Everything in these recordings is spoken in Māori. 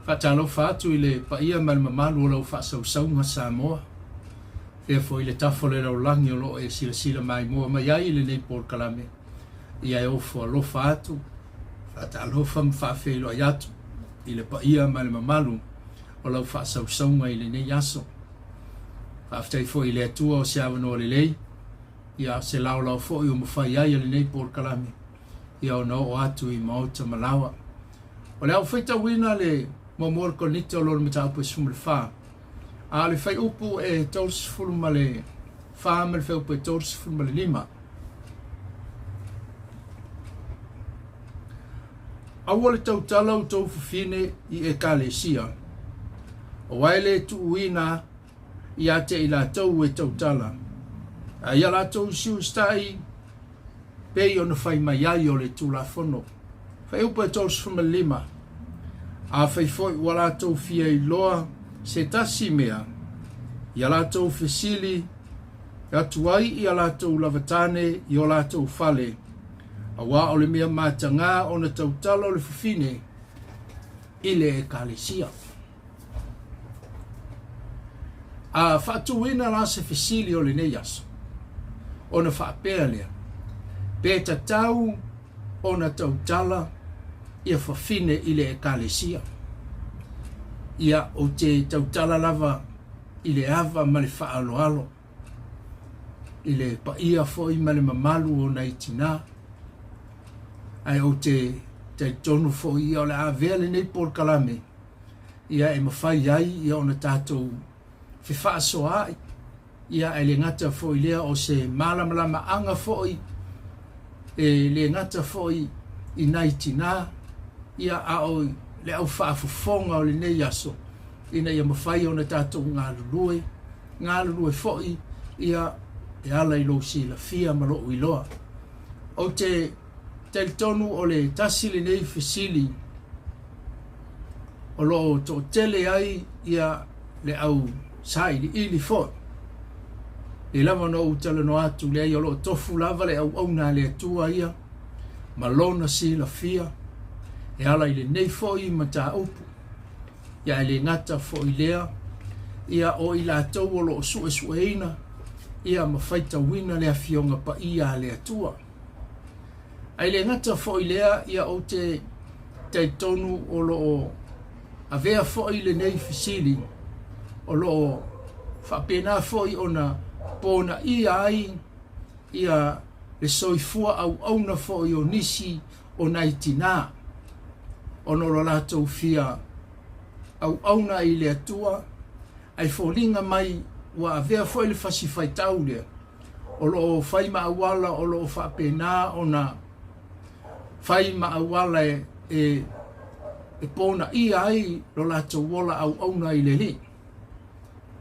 Whatalo whātu i le paia mal mamalu o lau whaasaunga Samoa. Therefore i le tafole rau langi o loo e sila mai mua mai ai le nei Port Kalame. Ia e ofo alofa atu. Whatalofa mwhawhelo ai atu. I le paia mal mamalu o lau whaasaunga i le nei aso. Whaaftei fo i le atua o siawano o le lei. Ia se lau fo i o mwhai ai le nei Port Kalame. Ia o no o atu i maota malawa. O le au whaita wina le momor konite o lor mita upo sumul wha. A le whai upu e tors fulma le wha me le whai upu e tors fulma le lima. Awa le tau talau tau fufine i e kale sia. O waile tu uina i ate i la tau e tau tala. A ia la tau siu stai pei o na whai mai ai o le tu la fono. Whai upu e tors fulma le lima. A whai foi wa lātou fia i loa se tasi mea. I a lātou fesili, atu ai i a lātou lavatane i o lātou fale. A wā o le mea mātanga o na tautala o le fufine i le e kālesia. A whaatuina la se fesili o le neiaso. O na whaapea lea. Pēta tau o na tautala ia whawhine i le ekalesia. Ia o te tautala lava i le ava ma le whaaloalo. I le paia foi ma le mamalu o nei tina. Ai o te tonu foi o le avea le nei Port Kalame. Ia e mawhai ai ia o na tātou whiwhaaso ai. Ia e le ngata foi lea o se malamalama anga foi. E le ngata foi i nei tina. Ia au le au whaafufonga o le nei aso. Ina ia mawhai o na tātou ngā lulue foi. Ia e ala i lo si la fia malo i loa. O te tonu o le tasili nei fesili. O lo to tele ai ia le au sai li ili foi. E lava no utala no atu le ai o lo tofu lava le au na le atua ia. Malona si la fia. E ala i le nei foi ma tā upu. Ia e le ngata foi lea. Ia o i la tau o lo sueina. Ia ma whaita wina lea fionga pa ia le atua. Ai le ngata foi lea ia o te tonu o lo avea foi le nei fisili. O lo whapena foi o na pona ia ai. Ia le soifua au na foi o nisi o nai tina. Ono lo lātou fia au na i le atua, ai fōlinga mai wa avea foi le fasi whaitau lea. O lo whai maawala, o lo whapena, o na whai maawala e pōna ia ai lo lātou wola au na i le li.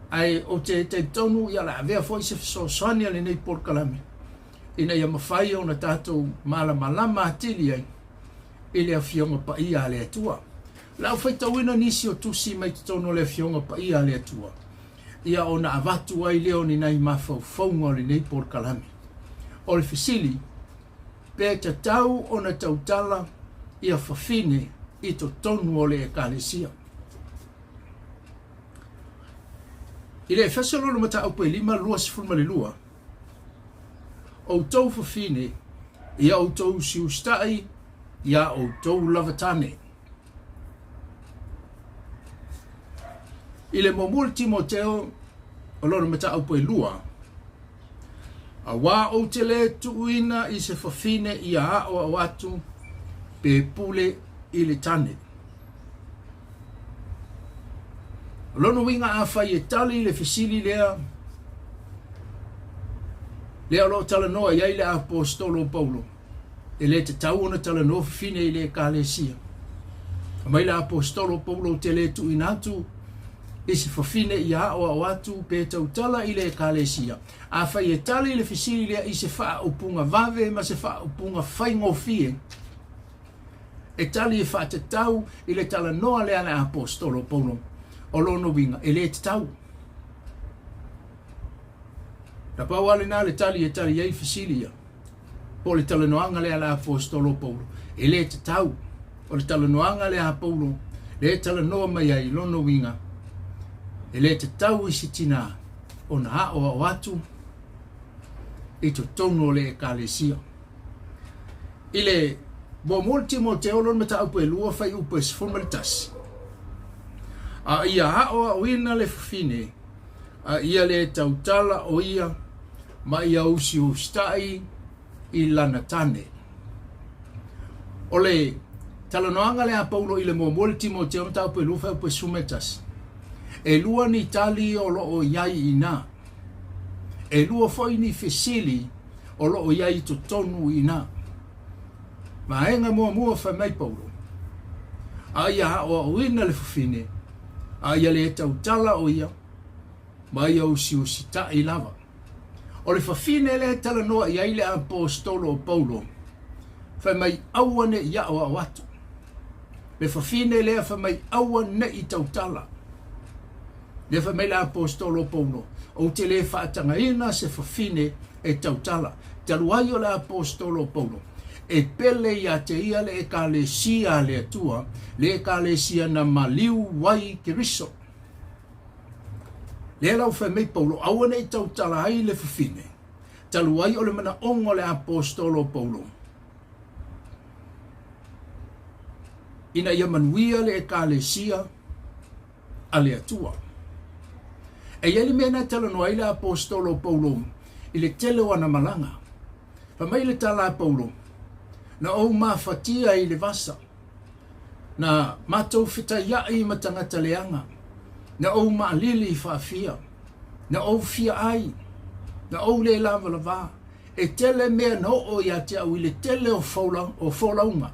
Ai o te tonu ia la avea foi se Sosene le nei Port Kalame. Ina ia mawhai o na tātou malama atili ai. I le afionga pa ia le atua. Lau whaitawina nisi o tusi mai tono le afionga pa ia le atua. Ia o na avatu ai leo ni nai mawhauwhaunga o le nei Port Kalame. O le fesili, pēta tau o na tautala ia whawhine i to tonu o le ekalesia. I le whasalolo mata au pe 5:2 o tau whawhine ia o tau siustai ia o tau lavatane. I le momul Timoteo o loro mata au pe 2. A wā o te le tuuina i se whawhine i a o atu pe pule i le tane. Lono winga a whai e tali le fesili lea. Lea lo tala noa iai le apostolo Paulo. E le te tau ona tala noa fine i le kālesia. Mai le apostolo Paulo te le tuinatu i se whawhine i a o atu pe tau tala i le kālesia. A whai e tali le fesili lea i se wha upunga vave ma se wha upunga whai ngofie. E tali e wha te tau i le tala noa lea le apostolo Paulo. O lono winga, e le te tau. Na pauale nā le tali e tali ei fisilia. Po le talanoanga le ala apostolo Paulo. E le te tau. O le talanoanga le a Paulo. Le tala noa mai ai lono winga. E le te tau isi tina o na hao o watu. I to tono le ekalesia. Ile bo multi mo te olon meta upe lua fai upe sformalitas. A ia hao a wina le fufine. A ia le tautala o ia. Ma ia usi ustai i lana tane. Ole talanoanga le a Paulo i le mo multi mo te meta upe lua fai upe sformalitas. E lua ni tali o lo o iai ina. E lua foi ni fesili o lo o iai to tonu ina. Ma enga mua fa mai Paulo. A ia o wina le fufine. A ia le tautala o ia. Ma ia usi ta i lava. O le fafine le tala noa ia ile apostolo o Paulo. Fa mai awane ia o awatu. Le fafine le fa mai awane i tautala. Le fa mai le apostolo o Paulo. O te le whaatanga ina se fafine e tautala. Taluai o le apostolo o Paulo. E pele ia te ia le ekalesia le atua. Le ekalesia na maliu wai kiriso. Le lau fa mai Paulo. Awane i tautala hai le fafine. Taluai o le mana ongo le apostolo o Paulo. Ina ia manuia le ekalesia a le atua. E ieli mena tala no aile apostolo Paulo i le tele wana malanga. Pa mai le tala Paulo na o mafatia i le vasa. Na matou fita iai matangata leanga. Na o maalili i whaafia. Na o fia ai. Na o le lava lava. E tele mea no o ia te au i le tele o faulaunga.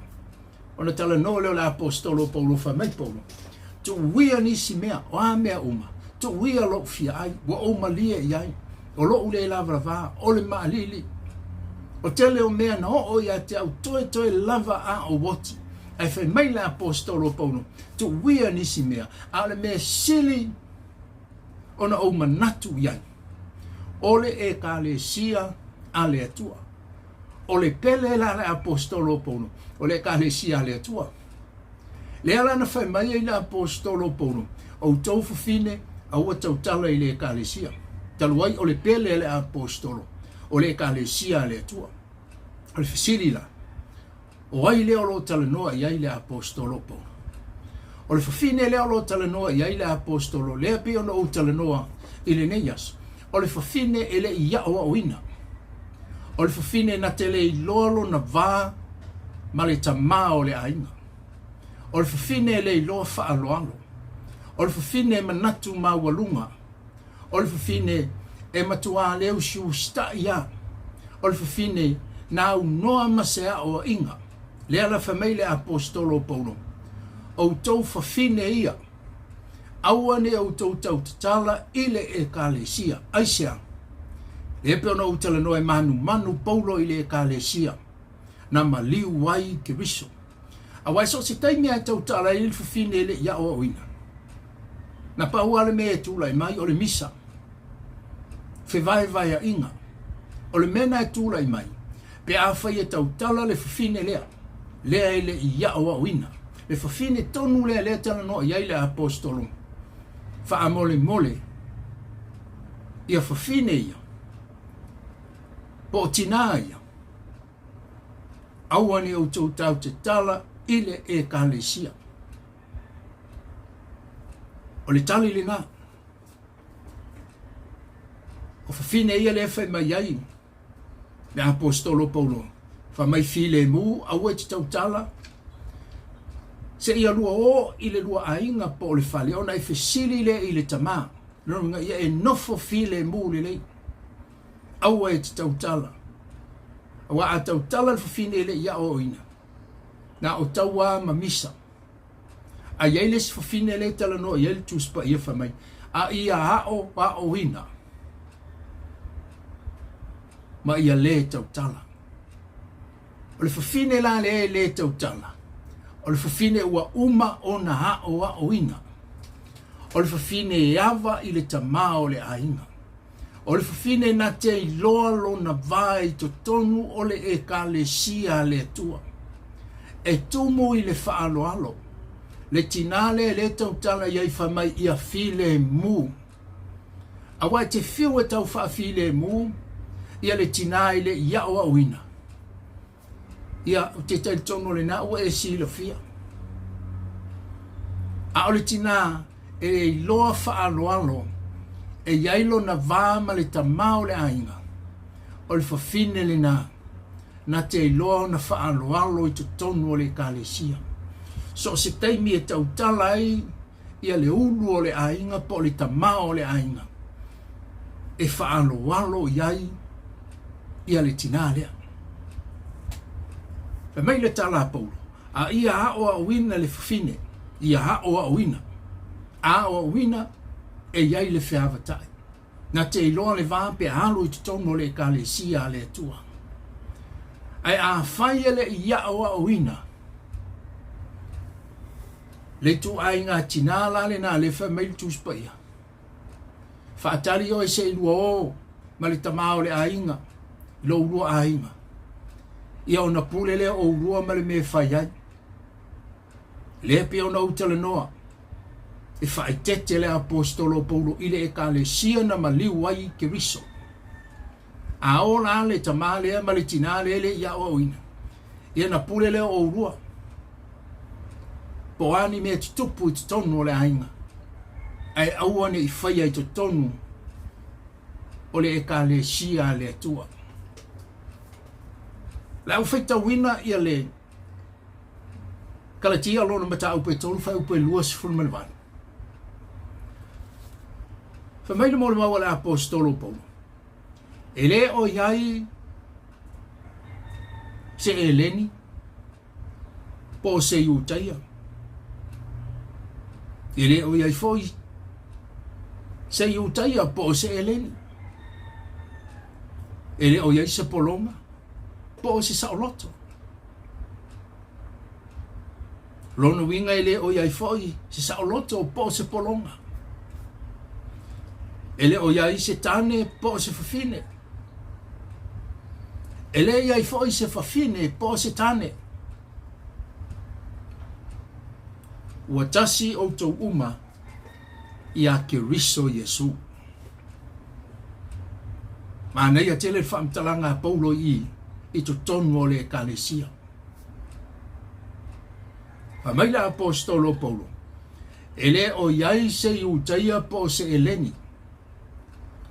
O na tala no leo le apostolo Paulo fa mai Paulo. Tu wia nisi mea o a mea uma. Tu wia lo fia ai, wa o malia iai, o lo ule lava lava, o le maalili. O tele o mea na o ia te au toe lava a o woti. Ai fai mai le apostolo Paulo, tu wia nisi mea, a le mea sili, o na o manatu iai. O le e ka le sia a le atua. O le pele la le apostolo Paulo, o le ka le sia a le atua. Le ala na fai mai le apostolo Paulo, o tau fufine, aua tautala i le ekalesia. Taluai o le pele le apostolo. O le ekalesia le atua. O le fesili la. O ai leo lo talanoa i ai le apostolo Paulo. O le fafine leo lo talanoa i ai le apostolo. Lea pio no o talanoa i le neias. O le fafine ele i ao awina. O le fafine na tele i lolo na vā ma le tamā o le ainga. O le fafine ele i loa whaaloalo. O le fafine manatu mawalunga. O le fafine e matua leo siu sta ia. O le fafine na unoa masea o inga. Lea la famile apostolo Paulo. O tau fafine ia. Awane o tau tatala ile e kalesia. Aisea. E pe ona utala noe manu Paulo ile e kalesia. Na maliu wai kiriso. Awai so se taimi a tau tala ile fafine ile ia o ina. Na paua le mea tūlai mai o le misa. Fe vai a inga. O le mena e tūlai mai. Pe a whai e tautala le fafine lea. Lea ele i iao a uina. Le fafine tonu lea tala no iai le apostolo. Fa mole. Ia fafine ia. Po tina ia. Awane o tau te tala ile e kalesia. O le tali le ngā. O fafine ia le fai mai ai. Le apostolo Paulo. Fa mai file mu aue te tautala. Se ia lua o i le lua ainga po le fale. Ona i fesili le i le tamā. Nonga ia e nofo file mu le lei. Aue te tautala. Awa a tautala le fafine le ia o ina. Na o taua mamisa. A iele se fafine le tala no iele tuspa ia famai. A ia hao pa o ina. Ma ia le tautala. O le fafine la le tautala. O le fafine ua uma o na hao a o ina. O le fafine e ava i le tamā o le ainga. O le fafine na te iloa lo na vai to tonu o le e kalesia le tua. E tumu i le faaloalo. le tinale le tautala iai whamai ia file mu. Awa te whiu e tau wha file mu, ia le tinai le ia o awina. Ia te taitono le na ua e si la fia. A o le tina e loa wha aloalo, e iailo na vāma le tamao le ainga, o le whawhine le na te loa na wha aloalo i te tonu o le kalesia. So se Taimi e tautala ai, ia le ulu o le ainga po le tamao o le ainga. E wha aloalo iai, ia le tina lea. E mai le tala paulo, a ia hao a wina le whawhine, ia hao a wina. A o wina e iai le whiawhatai. Na te iloa le vāpe halo i te tono le kalesia le tua. Ai a whaia le ia o a wina. Le tu ai ngā tinala le nā le wha mail tus paia. Whaatari o e se ilua o, ma le tamao le ainga, lo urua ainga. Ia o na pule le o urua ma le me whaiai. Le pe o na utala noa. E whaitete le apostolo Paulo ile e kalesia na maliu ai ke riso. A ola le tamale ma le tinale le ia o ina. Ia na pule le o urua. Po ani me te tupu i te tonu o le ainga. Ai auane i whaia i te tonu o le e kalesia le atua. Lau whaita wina ia le kalatia lona mata upe tolu whai upe luas fulmanvani. Whamaila mo le maua le apostolo Paulo. E le o iai se eleni po se iutaia. E le o iai foi se iutaia po se eleni. E le o iai se polonga po se saoloto. Lono winga e le o iai foi se saoloto po se polonga. Ele o iai se tane po se whawhine. Ele iai foi se whawhine po se tane. Ua tasi o tau uma i a ke riso Yesu. Mānei a tele whaamtalanga Paulo i to tonu o le kalesia. Whamaila apostolo Paulo. Ele o iai se iutaia po se eleni.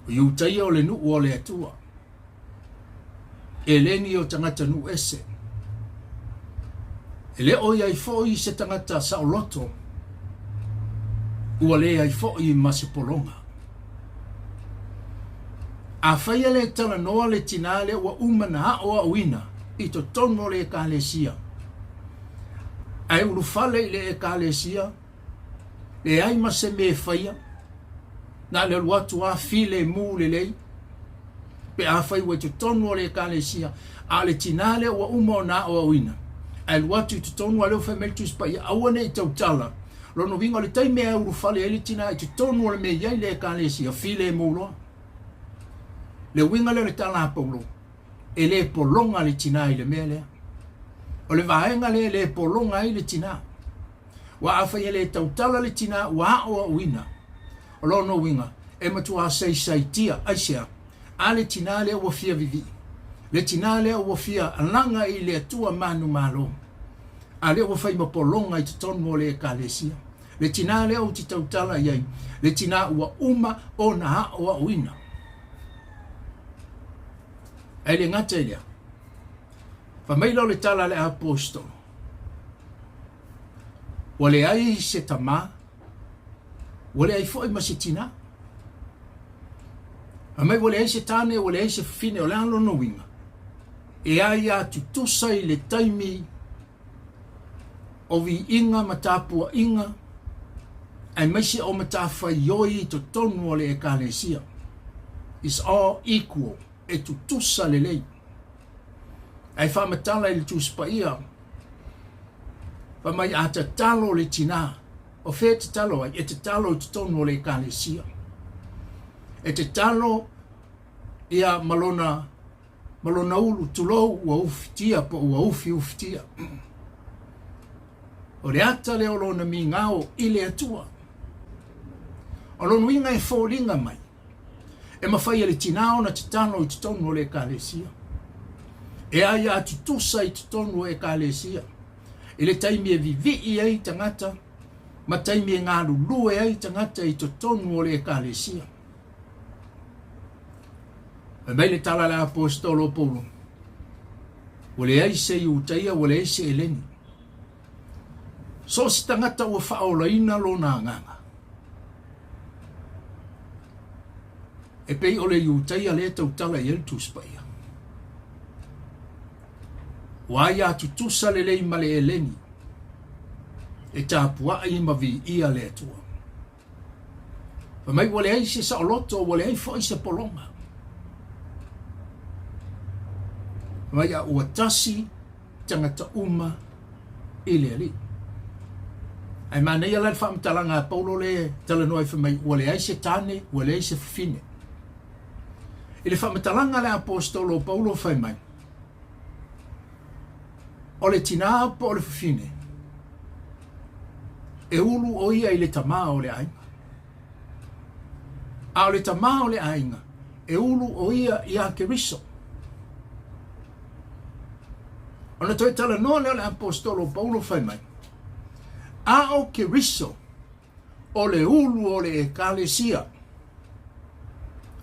Iutaia o le nuu o le atua. Eleni o tangata nu ese. Ele o iai foi se tangata saoloto. Ua le ai foi masipolonga. A whaia le tala noa le tinale ua umana hao a uina i to tono le kalesia. Ai urufale le kalesia. Le ai mase me whaia. Na le watu a file mu le lei. Pe a whai ua te tonu o le kalesia. A le tinale ua umo na o awina. A le watu te tonu a leo whai meltus pa ia awane i tau tala. Rono winga le taime a urufale e le tina i te tonu o le me iai le kalesia. File mu loa. Le winga le tala Paulo. E le polonga le tina i le mea lea. O le vaenga le polonga i le tina. Wa a whai le tau tala le tina wa o awina. O lono winga, e matua sei tia, aisea, a le tina lea ua fia vivi. Le tina lea ua fia alanga i le atua manu malo. A lea ua fai mapolonga i te tonu o le kalesia. Le tina lea u ti tautala iai. Le tina ua uma o na ha o a uina. E le ngata ilea. Whamaila o le tala le apostolo. Wa le ai se tama. Wale ai foi masitina. Amai wale ai se tane, wale ai se fine o lealo no winga. E ai a tutusa i le taimi o vi inga matapua inga. Ai maisi o matafa ioi to tonu o le e kalesia. It's all equal. E tutusa le lei. Ai whamatala i le tuspa ia. Whamai a te talo le tina. O fe te talo ai, e te talo i te tonu o le kalesia. E te talo ia malona ulu tulou ua ufitia po ua ufitia. O le ata le o lona mingao i le atua. O lona winga e fōlinga mai. E mawhai le tinao na titano i tutonu o le ekalesia. E ai atu tusa i tutonu o ekalesia. I le taimi e vivi ai tangata. Ma taimi e ngā lulue ai tangata i tutonu o le ekalesia. E mai le tala le apostolo Paulo. O le aise i utaia o le aise eleni. So si tangata ua whaolaina lo nā nganga. E pei o le utaia le tautala i eltus paia. Wa ia tutusa le lei ma le eleni. E tāpua i ma vi ia le atua. Pa mai o le aise sa oloto o le aifo i se polonga. Mai a ua tasi tangata uma i le ali. Ai mana ia la whaamtalanga a Paulo le talanoa i whamai ua le aise tane, ua le aise fine. I le whaamtalanga le apostolo Paulo whai mai. O le tina po o le fine. E ulu o ia i le tama o le ainga. A o le tama o le ainga. E ulu o ia i a keriso. Ona toi tala noa leo le apostolo Paulo whai mai. A o keriso o le ulu o le ekalesia.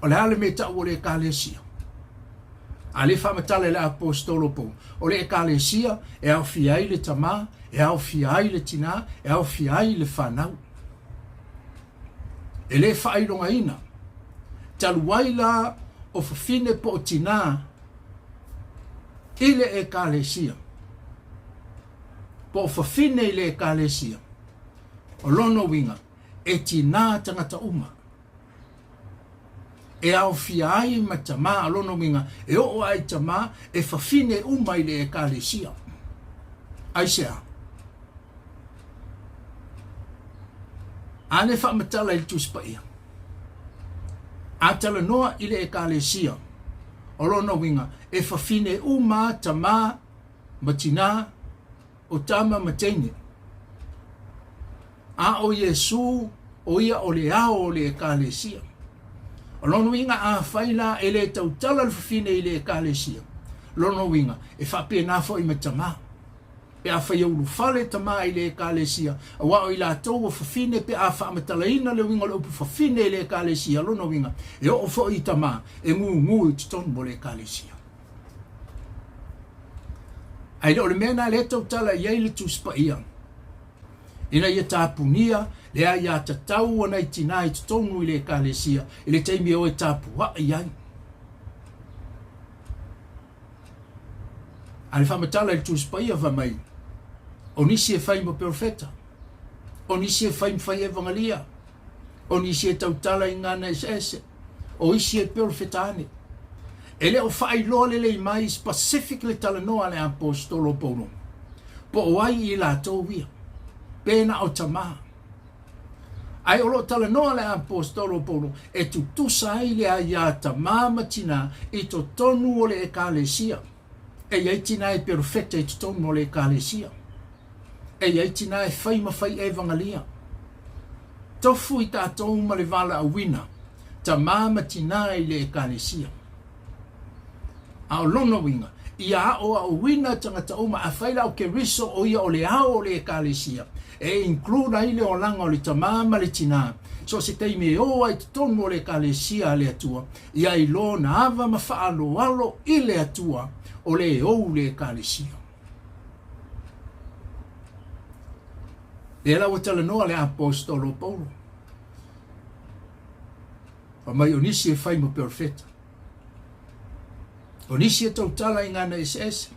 O le ale me tau o le ekalesia. A le whamatale le apostolo Paulo. O le ekalesia e au fiai le tama, e au fiai le tina, e au fiai le whanau. E le whailonga ina. Taluaila o whawhine po o tina i le ekalesia. Po whawhine i le ekalesia. O lono winga, e tina tangata uma. E au fiai ma tama, lono winga, e o ai tama, e whawhine uma i le ekalesia. Ai sea. Ane whamatala il tuspaia. A tala noa i le ekalesia. O lono winga, e whawhine uma tama, matina, o tama matene. A o Yesu, o ia o le ao o le ekalesia. O lono winga a whaila e le tautala whawhine i le ekalesia. Lono winga, e whapea nafo i matama. Pe a whai ulu whale tama i le ekalesia. A wao i la tau o whawhine pe a whamatalaina le winga le upu whawhine i le ekalesia. Lono winga, e o fo i tama, e ngu i tutonu mo le ekalesia. Ai o le mena le tautala iai le tuspaia. Ina ia tāpunia, le a ia tatau ana i tina i tutonu i le ekalesia. I le taimi o e tāpua iai. Ai whamatala i tuspaia whamai. O nisi e whai mo profeta. O nisi e whai mwhai evangelia. O nisi e tautala i ngana ese. O isi e profetane. E le o whai loa le mai specific le talanoa le apostolo Paulo. Po o ai i la tōwia. Pena o tama. Ai o lo talanoa le apostolo Paulo. E tutusa ai le aia tama matina i to tonu o le ekalesia. E iai tina e perfecta i to tonu o le ekalesia. E iai tina e whai mawhai evangelia. Tofu i tātou ma le vala a wina. Tama matina i le ekalesia. A o lono winga, ia o a wina tangata uma a whaila o ke riso o ia o le ao o le ekalesia. E include ai le o langa o le tamama le tina. So se teime o ai tonu o le ekalesia le atua, ia i lo na ava ma whaalo alo i le atua o le o le ekalesia. E la o tala noa le apostolo Paulo. Pa mai o nisi e whai mo perfecta. O nisi e tautala i ngana SS,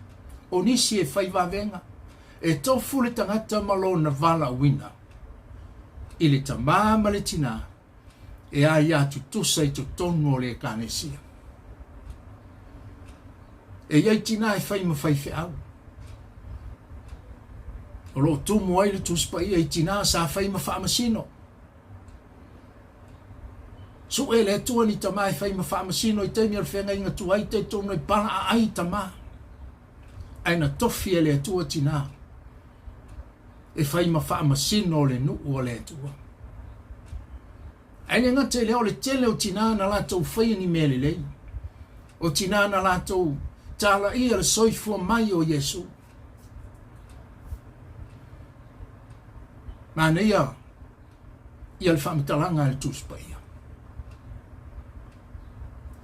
o nisi e whai wawenga, e tofu le tangata malo na vala wina. I le tamama le tina, e a ia tutusa i tutonu o le ekalesia. E iai tina e whai ma whai whiau. O lo tumu ai le tuspa ia i tina sa whai ma whaamasino. So e le tua ni tama e whai ma whaamasino i teimi al whenga inga tua i te tono i pala a ai tama. Ai na tofi e le tua tina. e fai ma wha masino o le nu o le tua. Ai ngata le o le tele o tina na latou whai ni mele lei. O tina na latou tala ia le soifua mai o Yesu. Mana ia le whamatalanga le tuspa ia.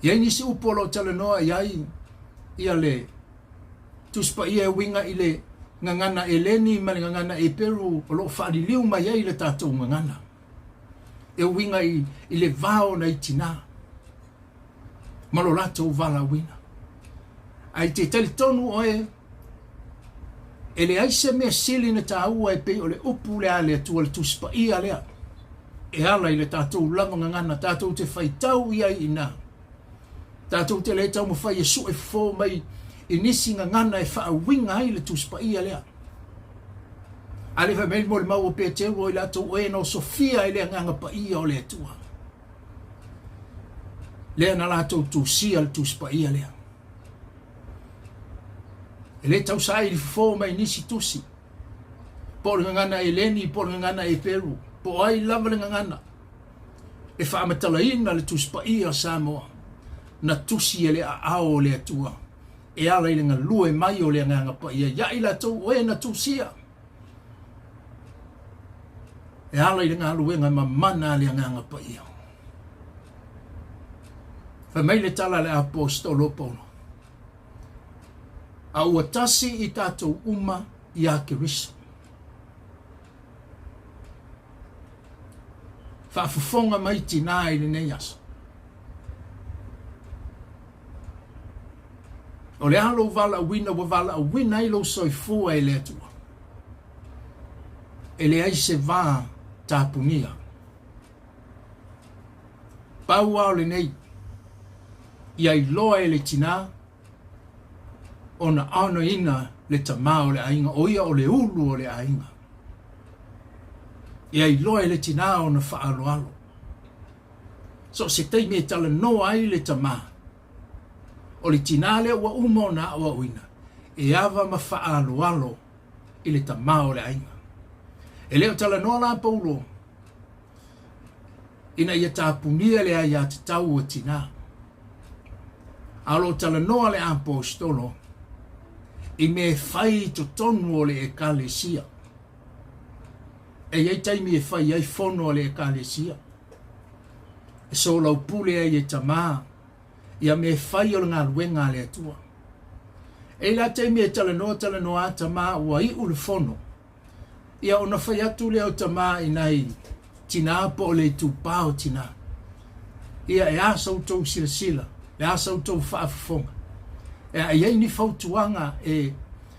Ia nisi upolo tala noa ia le tuspa ia winga ile ngangana eleni ma ngangana e Peru o lo whaariliu mai ai le tātou ngangana. E winga i le vao na itina. Malo lato vala wina. Ai te tali tonu oe e le aise mea sili na ta ua e pe o le upu le ale atua le tuspa ia lea. E ala i le tātou lava ngangana, tātou te whai tau ia i ina. Tātou te le tau mo whai e su e fō mai i nisi ngangana e wha winga ai le tuspa ia lea. Ale fa mei mo le mau o pe te ua i lato oe no Sofia i le nganga pa ia o le atua. Lea na lato tu sia le tuspa ia lea. E le tau sa i fō mai nisi tusi. Po le ngangana e leni, po le ngangana e Peru. Po ai lava le ngangana. E wha amatalaina le tuspa ia Samoa. Na tusi e le a ao le atua. E ala i le ngā lue mai o le nganga pa ia. Ia i lato oe na tusia. E ala i le ngā lue ngā mamana le nganga pa ia. Fa mai le tala le apostolo Paulo. A ua tasi i tātou uma i a Kiriso. Whaafufonga mai tina i le nei asa. O le alo vala a wina i lo soifua i le atua. E le ai se vā tāpunia. Pau au le nei. Ia i loa e le tina. Ona ana ina le tamā o le ainga. O ia o le ulu o le ainga. Ia i loa e le tina o na whaalo alo. So se Taimi e tala noa ai le tamā. O le tina le ua uma o na awa uina. E awa ma whaalo alo i le tamā o le ainga. E leo tala noa la Paulo. Ina ia tāpunia le ai a te tau o tina. Alo tala noa le apostolo. I me fai to tonu o le ekalesia. E iei Taimi e fai ai fono o le ekalesia. E so lau pule ai e tamā. Ia me fai o le ngā luenga le atua. E la Taimi e tala noa tamā ua i ule fono. Ia ona fai atu leo tamā i nei tina po o le tupā o tina. Ia e asa utou sila. E asa utou whaafafonga. E iei ni fautuanga e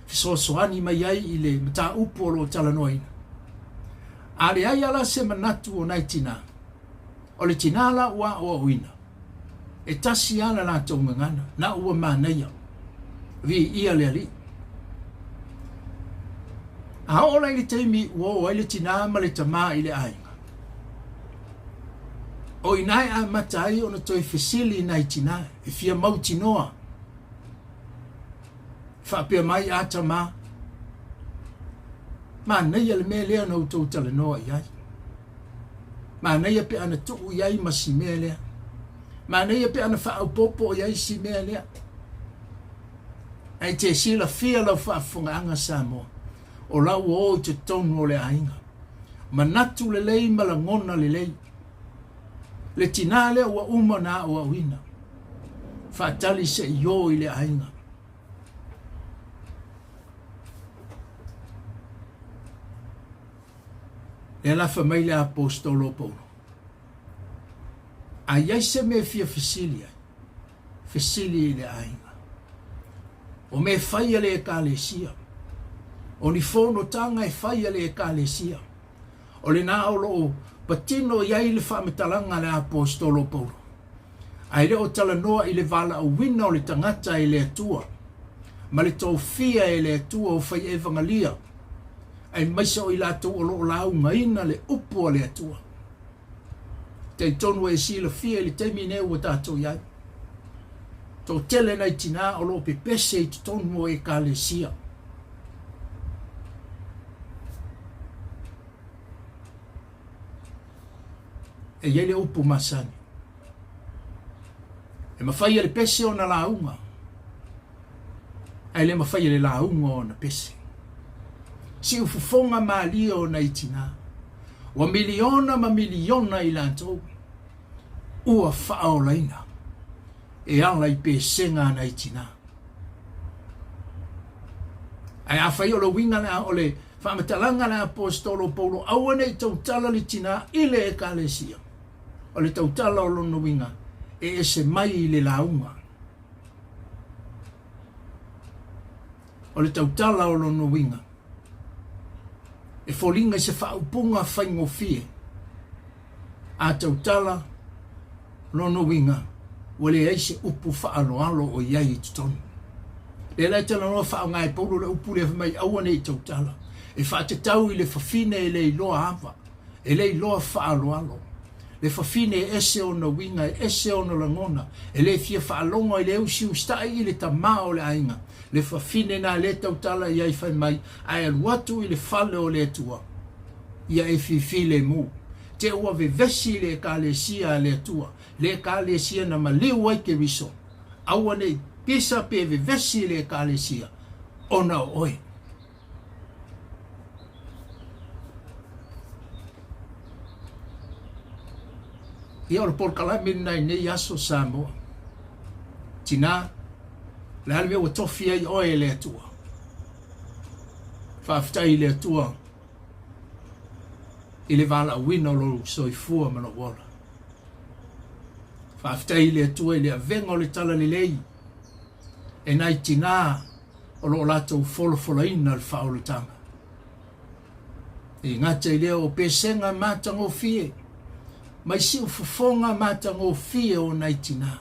fisosoani mai ai i le mata upo lo tala noina. A le ai ala se manatu o nai tina. O le tina la ua o uina. E tasi ala la tau ngangana. Na ua māneia. Vi ia le ali. A ola i le Taimi ua o ai le tina ma le tamā i le ainga. O inai a matai o na toi fesili nai tina. E fia mauti noa. Whapea mai a tamā. Māneia le mea lea na utou tala noa i ai. Māneia pe ana tuu i ai masi mea lea. Māneia pe ana whaaupopo i ai si mea lea. Ai te sila fia lau whaafunga anga Samoa. O lau o te tonu o le ainga. Manatu le lei malangona le lei. Le tina lea ua uma na ua uina. Whaatali se io i le ainga. E la fa mai le apostolo Paulo. A iai se me fia fesilia. Fesili le ainga. O me fai le ekalesia. O ni fono tanga e fai le ekalesia. O le na o patino iai le whaametalanga le apostolo Paulo. Ai le o tala noa i le vala o wina o le tangata i le atua. Ma le tau fia i le atua o fai evangalia. Ai maisa o i lato o lo lau ngaina le upo le atua. Te tonu e si la fia i le Taimi ne ua tato iai. Tau tele nai tina o lo pepese i tonu o e kalesia. e iai le upu masani. E mawhai le pese o na launga. Ai le mawhai le launga o na pese. Si ufufonga maalia o na itina. Wa miliona ma miliona i lantou. Ua whao laina. E ala i pesenga na itina. Ai awhai o le winga na o le whamatalanga na apostolo Paulo awane i tautala li tina ile e kalesia. O le tautala o lono winga e ese mai i le launga. O le tautala o lono winga e folinga se whaupunga whaingofie a tautala lono winga wale eise upu whaaloalo o iai i tutonu. Le lai tala noa whao ngai Paulo le upu le mai awane i tautala e whaatetau i le whawhine e le iloa awa e le iloa whaaloalo le whawhine e ese o na winga e ese o na langona e le fia whaalonga i le usi ustai i le tamao le ainga le whawhine na le tautala iai whai mai ai aluatu i le whale o le tua ia e fifile mu te ua vevesi le kalesia le tua le kalesia na maliu ai ke riso awane pisa pe vevesi le kalesia ona oe ia o le porkalami nai nei aso Samoa tina le halme ua tofi ai oe le atua whaafitai le atua i le vala wina o lo soifua mana wala whaafitai le atua i le avenga o le tala le lei e nai tina o lo lato folofolaina le whaolutanga e ngata i leo o pesenga matango fie mai si ufufonga matango fie o nai tina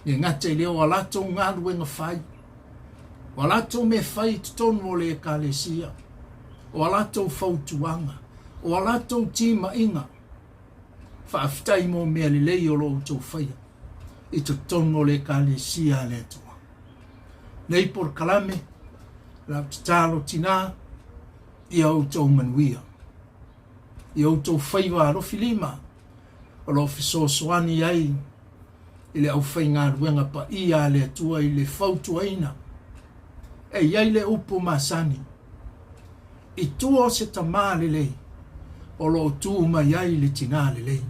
e ngata i leo alato ngadu wenga fai walato me fai tutonu o le kalesia o alato fautuanga o alato tima inga whaafitai mo mea li lei o lo utou faya i tutonu o le kalesia le tua nei por kalame la talo tina i autou manuia i autou faiwa arofi lima o lo fisosoani ai i le au fai ngā ruenga pa ia le atua i le fautuaina e iai le upu masani i tua o se tamā le lei o lo tu mai ai le tina le lei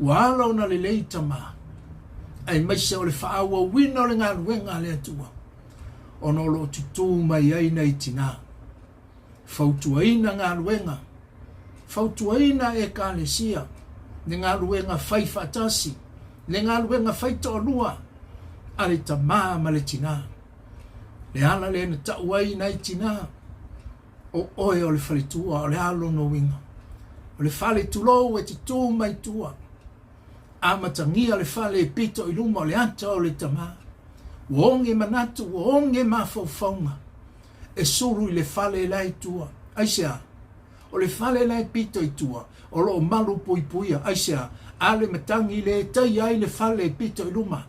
ua ala ona le lei tamā ai maise o le whaaua wina o le ngā ruenga le atua o no lo tutu mai ai nei tina fautuaina ngā ruenga fautuaina e kalesia ne ngā ruenga fai fatasi le ngā luenga whaita o lua a le tamā ma le tina le ala le na tauai nai tina o oe o le whalitua o le alo no winga o le whale tulou e te tū mai tua a matangia le whale e pito i luma o le anta o le tamā uonge manatu uonge mawhauwhaunga e suru i le whale e lai tua aisea o le whale e lai pito i tua o lo malu pui puia aisea ale matangi le tai ai le whale pito i luma.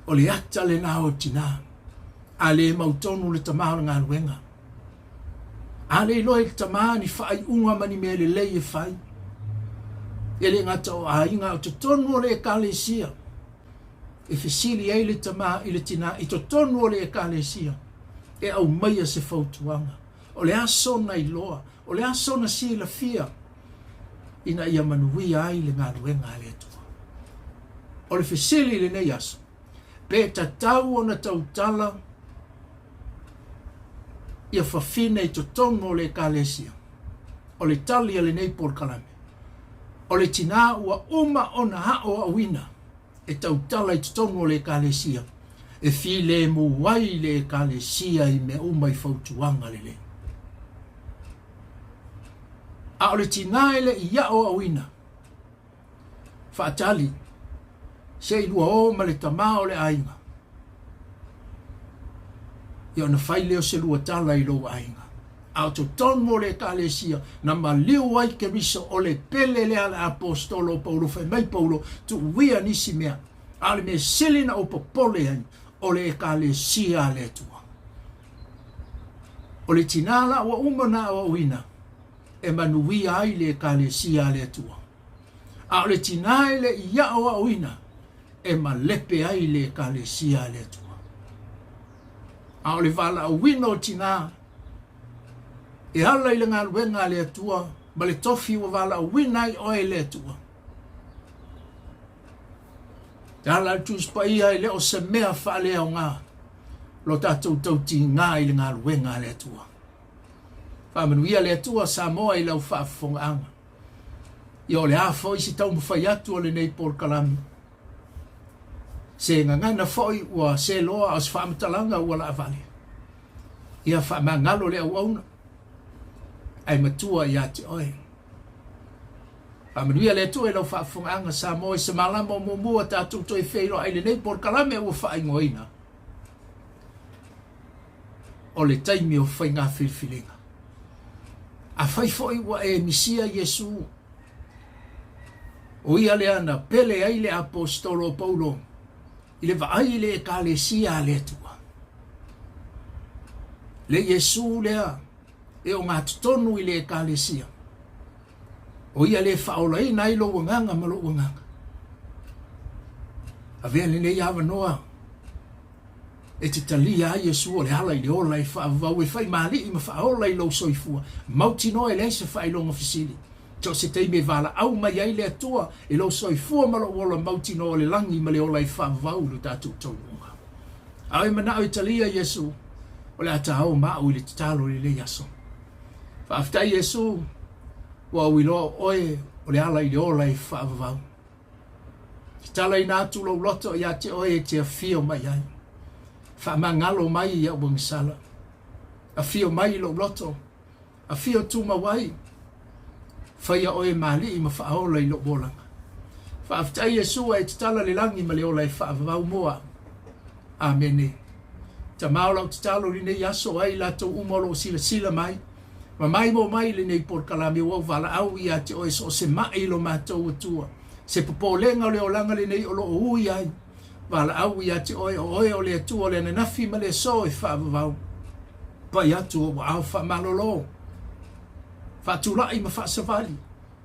O le ata le nā o tina. Ale mautonu le tamau ngā ruenga. Ale loe le tamā ni whai unga mani mea le lei e whai. E le ngata o ainga o te tonu o le kalesia. E fesili ai le tamā i le tina i to tonu o le kalesia. E au maia se fautuanga. O le aso na iloa. O le aso na si la fia. Ina ia manuia ai le ngā ruenga le atua. O le fesili le nei aso. Pe tatau o na tautala ia whawhine i to tono le kalesia. O le tali le nei por kalame. O le tina ua uma o na hao awina e tautala i to tono le kalesia. E fi le muwai le kalesia i me uma i fautuanga le le. A o le tina ele ia o awina. Whaatali. Se ilua o ma le tamā o le ainga. Ia ona whai leo se lua tala i lo ainga. A o to tono le kalesia na maliu ai ke miso o le pele le ala apostolo Paulo fai mai Paulo tu wia nisi mea. A le me selina o popole ai o le kalesia le tua. O le tinala o umana o wina. e manuia ai le kalesia le atua. A o le tinae le ia o auina e malepe ai le kalesia le atua. A o le vala auina o tina e ala i le ngaluenga le atua ma le tofi o vala auina i oe le atua. Tala tuspa ia i le o se mea whale au ngā lo tātou tauti ngā i le ngaluenga le atua. Whamanuia le atua Samoa i lau whaafonga anga. I o le hafo i si tau mwhai atu o le nei por kalami. Se ngangana foi ua se loa as whaamatalanga ua la avale. Ia whaamangalo le au auna. Ai matua i ati oe. Whamanuia le atua i lau whaafonga anga Samoa i se malama o mumua tātou toi wheiro ai le nei por kalami ua whaingoina. O le taimi o whainga Filifiliga. A whaifoi wa e misia Yesu. O ia le ana pele ai le apostolo Paulo. I le vaai le ekalesia le tua. Le Yesu lea e o ngā tutonu i le ekalesia. O ia le whaolai nai lo wanganga ma lo wanganga. A vea le nei awa noa. E te talia ai Yesu o le hala i le ola i whaavau e whai mahali i ma whaola i lau soifua. Mauti noa e le se whai longa fisili. Tau se teime vala au mai ai le atua e lau soifua ma lo ola mauti noa le langi ma le ola i whaavau lo tātou taununga. Au e mana au i talia Yesu o le ata au mau i le tatalo i le yaso. Whaaftai Yesu wa au i loa oe o le hala i le ola i whaavau. Tala i nātu lau loto i ate oe e te awhio mai ai. Whamangalo mai i au wangisala. A fio mai lo loto. A fio tuma wai. Whaia oe mali i ma whaola i lo bolanga. Whaaftai Yesua e tatala le langi ma le ola i whaavau moa. Amene. Ta maola o tatalo li nei aso ai lato umolo sila sila mai. Ma mai mo mai li nei por kalami wau vala au i ate oe so se mai lo mātou atua. Se popolenga o le olanga li nei olo o ui ai. Wala au i ate oe o le atua o le nafi ma le so e whaavavau. Pai atu o au whamalolo. Whatulai ma whaasavali.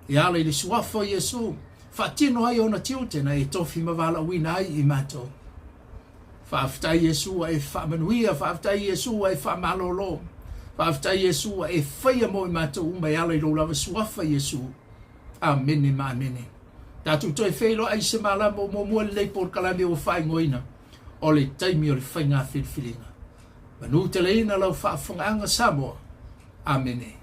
E ala i le suafo Yesu. Whatino ai ona tiutena e tofi ma wala wina ai i mato. Whaaftai Yesu e whaamanuia. Whaaftai Yesu e whamalolo. Whaaftai Yesu e whaia mo i mato uma e ala i lo lava suafa Yesu. Amene ma amene. Tātou toi whailo ai se malama o mua lei por kalame o whai ngoina. O le taimi o le whainga Filifiliga. Manu te leina lau whaafonganga Samoa. Amene.